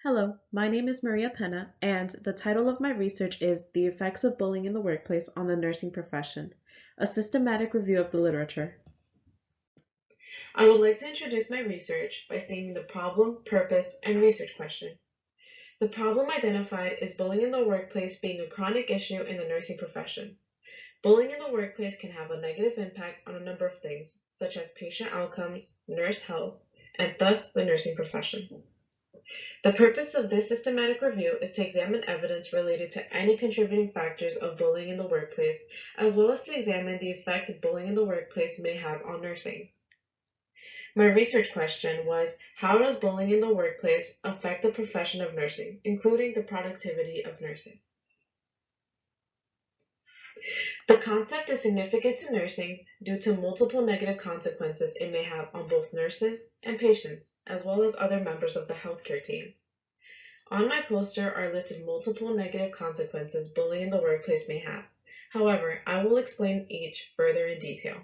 Hello, my name is Maria Pena, and the title of my research is The Effects of Bullying in the Workplace on the Nursing Profession, a systematic review of the literature. I would like to introduce my research by stating the problem, purpose, and research question. The problem identified is bullying in the workplace being a chronic issue in the nursing profession. Bullying in the workplace can have a negative impact on a number of things, such as patient outcomes, nurse health, and thus the nursing profession. The purpose of this systematic review is to examine evidence related to any contributing factors of bullying in the workplace, as well as to examine the effect bullying in the workplace may have on nursing. My research question was, how does bullying in the workplace affect the profession of nursing, including the productivity of nurses? The concept is significant to nursing due to multiple negative consequences it may have on both nurses and patients, as well as other members of the healthcare team. On my poster are listed multiple negative consequences bullying in the workplace may have. However, I will explain each further in detail.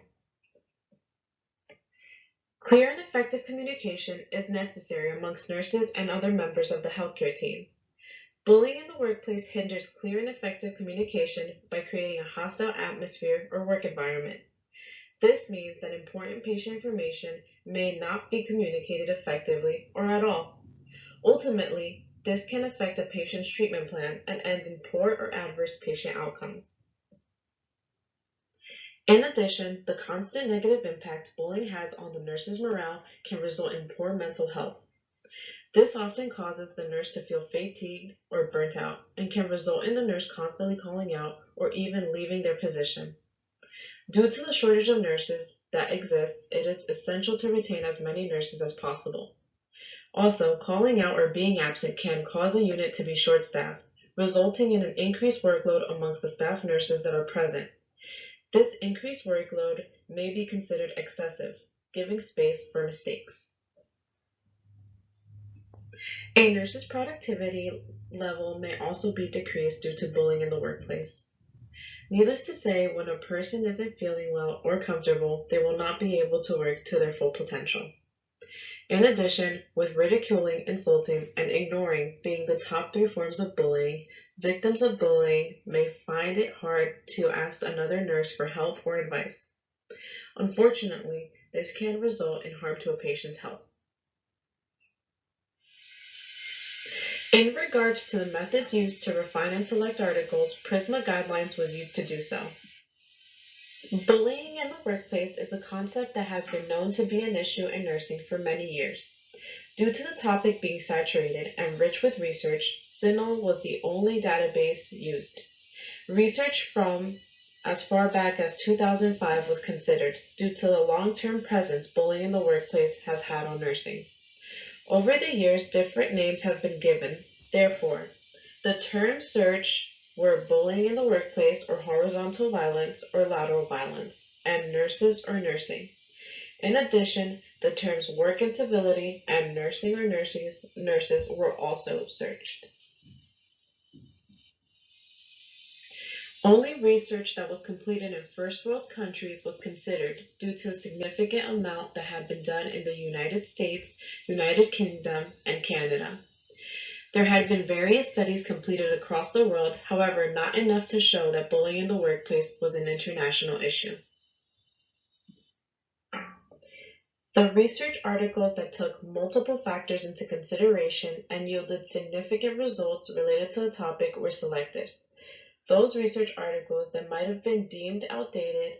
Clear and effective communication is necessary amongst nurses and other members of the healthcare team. Bullying in the workplace hinders clear and effective communication by creating a hostile atmosphere or work environment. This means that important patient information may not be communicated effectively or at all. Ultimately, this can affect a patient's treatment plan and end in poor or adverse patient outcomes. In addition, the constant negative impact bullying has on the nurse's morale can result in poor mental health. This often causes the nurse to feel fatigued or burnt out and can result in the nurse constantly calling out or even leaving their position. Due to the shortage of nurses that exists, it is essential to retain as many nurses as possible. Also, calling out or being absent can cause a unit to be short-staffed, resulting in an increased workload amongst the staff nurses that are present. This increased workload may be considered excessive, giving space for mistakes. A nurse's productivity level may also be decreased due to bullying in the workplace. Needless to say, when a person isn't feeling well or comfortable, they will not be able to work to their full potential. In addition, with ridiculing, insulting, and ignoring being the top 3 forms of bullying, victims of bullying may find it hard to ask another nurse for help or advice. Unfortunately, this can result in harm to a patient's health. In regards to the methods used to refine and select articles, PRISMA guidelines was used to do so. Bullying in the workplace is a concept that has been known to be an issue in nursing for many years. Due to the topic being saturated and rich with research, CINAHL was the only database used. Research from as far back as 2005 was considered due to the long-term presence bullying in the workplace has had on nursing. Over the years, different names have been given. Therefore, the term search were bullying in the workplace or horizontal violence or lateral violence, and nurses or nursing. In addition, the terms work and civility and nursing or nurses were also searched. Only research that was completed in first world countries was considered due to the significant amount that had been done in the United States, United Kingdom, and Canada. There had been various studies completed across the world, however, not enough to show that bullying in the workplace was an international issue. The research articles that took multiple factors into consideration and yielded significant results related to the topic were selected. Those research articles that might have been deemed outdated,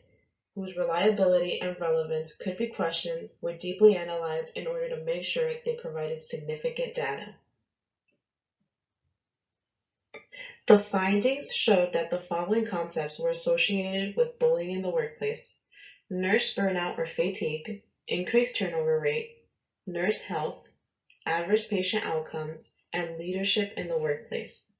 whose reliability and relevance could be questioned, were deeply analyzed in order to make sure they provided significant data. The findings showed that the following concepts were associated with bullying in the workplace: nurse burnout or fatigue, increased turnover rate, nurse health, adverse patient outcomes, and leadership in the workplace.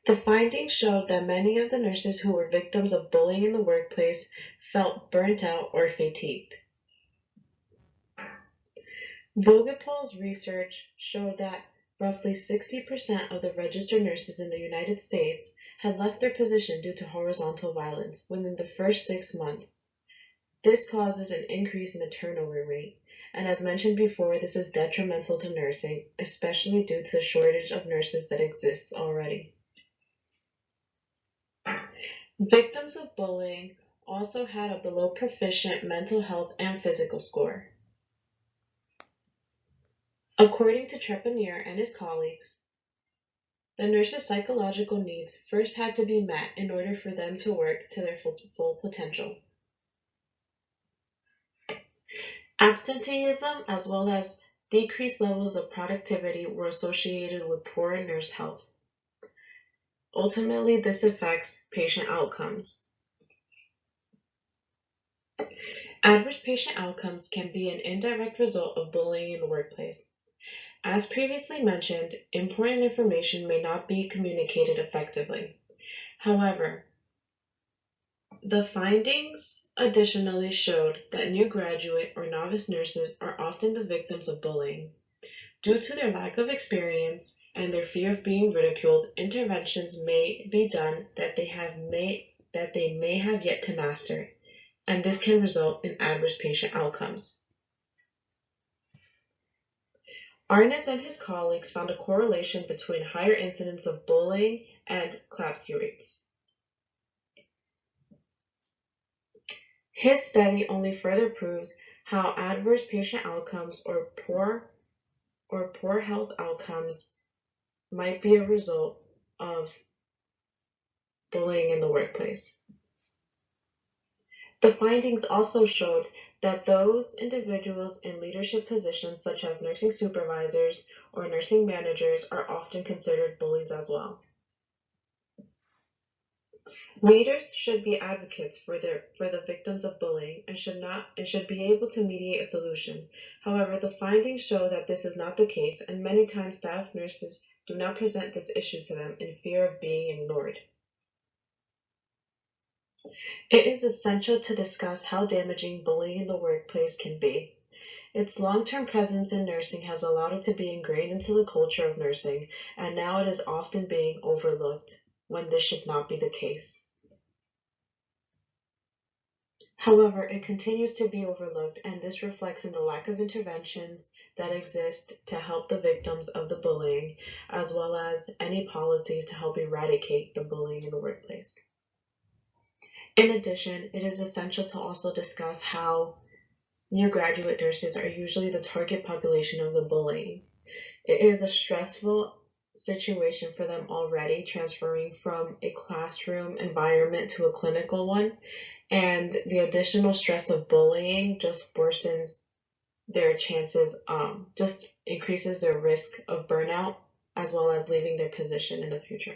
The findings showed that many of the nurses who were victims of bullying in the workplace felt burnt out or fatigued. Vogelpohl's research showed that roughly 60% of the registered nurses in the United States had left their position due to horizontal violence within the first 6 months. This causes an increase in the turnover rate, and as mentioned before, this is detrimental to nursing, especially due to the shortage of nurses that exists already. Victims of bullying also had a below proficient mental health and physical score. According to Trepanier and his colleagues, the nurses' psychological needs first had to be met in order for them to work to their full potential. Absenteeism as well as decreased levels of productivity were associated with poor nurse health. Ultimately, this affects patient outcomes. Adverse patient outcomes can be an indirect result of bullying in the workplace. As previously mentioned, important information may not be communicated effectively. However, the findings additionally showed that new graduate or novice nurses are often the victims of bullying. Due to their lack of experience and their fear of being ridiculed, interventions may be done that they may have yet to master, and this can result in adverse patient outcomes. Arnett and his colleagues found a correlation between higher incidence of bullying and CLABSI rates. His study only further proves how adverse patient outcomes or poor health outcomes might be a result of bullying in the workplace. The findings also showed that those individuals in leadership positions such as nursing supervisors or nursing managers are often considered bullies as well. Leaders should be advocates for the victims of bullying and should be able to mediate a solution. However, the findings show that this is not the case, and many times staff nurses do not present this issue to them in fear of being ignored. It is essential to discuss how damaging bullying in the workplace can be. Its long-term presence in nursing has allowed it to be ingrained into the culture of nursing, and now it is often being overlooked when this should not be the case. However, it continues to be overlooked, and this reflects in the lack of interventions that exist to help the victims of the bullying, as well as any policies to help eradicate the bullying in the workplace. In addition, it is essential to also discuss how new graduate nurses are usually the target population of the bullying. It is a stressful situation for them already, transferring from a classroom environment to a clinical one, and the additional stress of bullying just worsens their chances, just increases their risk of burnout, as well as leaving their position in the future.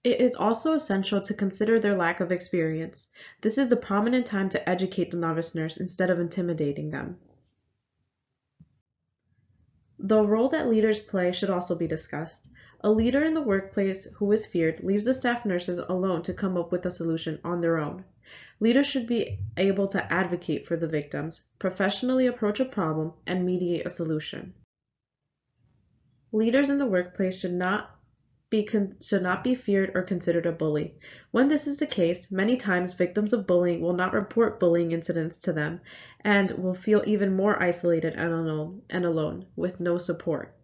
It is also essential to consider their lack of experience. This is the prominent time to educate the novice nurse instead of intimidating them. The role that leaders play should also be discussed. A leader in the workplace who is feared leaves the staff nurses alone to come up with a solution on their own. Leaders should be able to advocate for the victims, professionally approach a problem, and mediate a solution. Leaders in the workplace should not be feared or considered a bully. When this is the case, many times victims of bullying will not report bullying incidents to them and will feel even more isolated and alone with no support.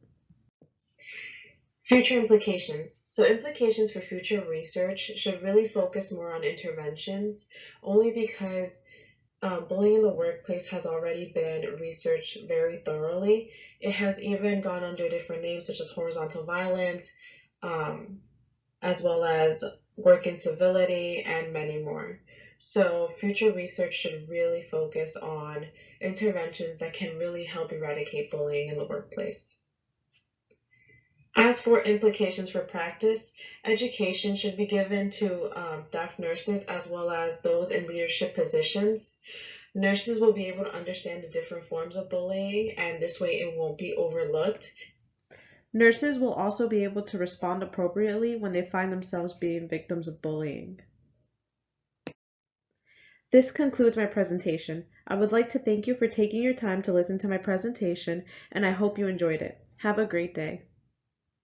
Future implications. So implications for future research should really focus more on interventions, only because bullying in the workplace has already been researched very thoroughly. It has even gone under different names such as horizontal violence, as well as work incivility, and many more. So future research should really focus on interventions that can really help eradicate bullying in the workplace. As for implications for practice, education should be given to staff nurses as well as those in leadership positions. Nurses will be able to understand the different forms of bullying, and this way it won't be overlooked. Nurses will also be able to respond appropriately when they find themselves being victims of bullying. This concludes my presentation. I would like to thank you for taking your time to listen to my presentation, and I hope you enjoyed it. Have a great day.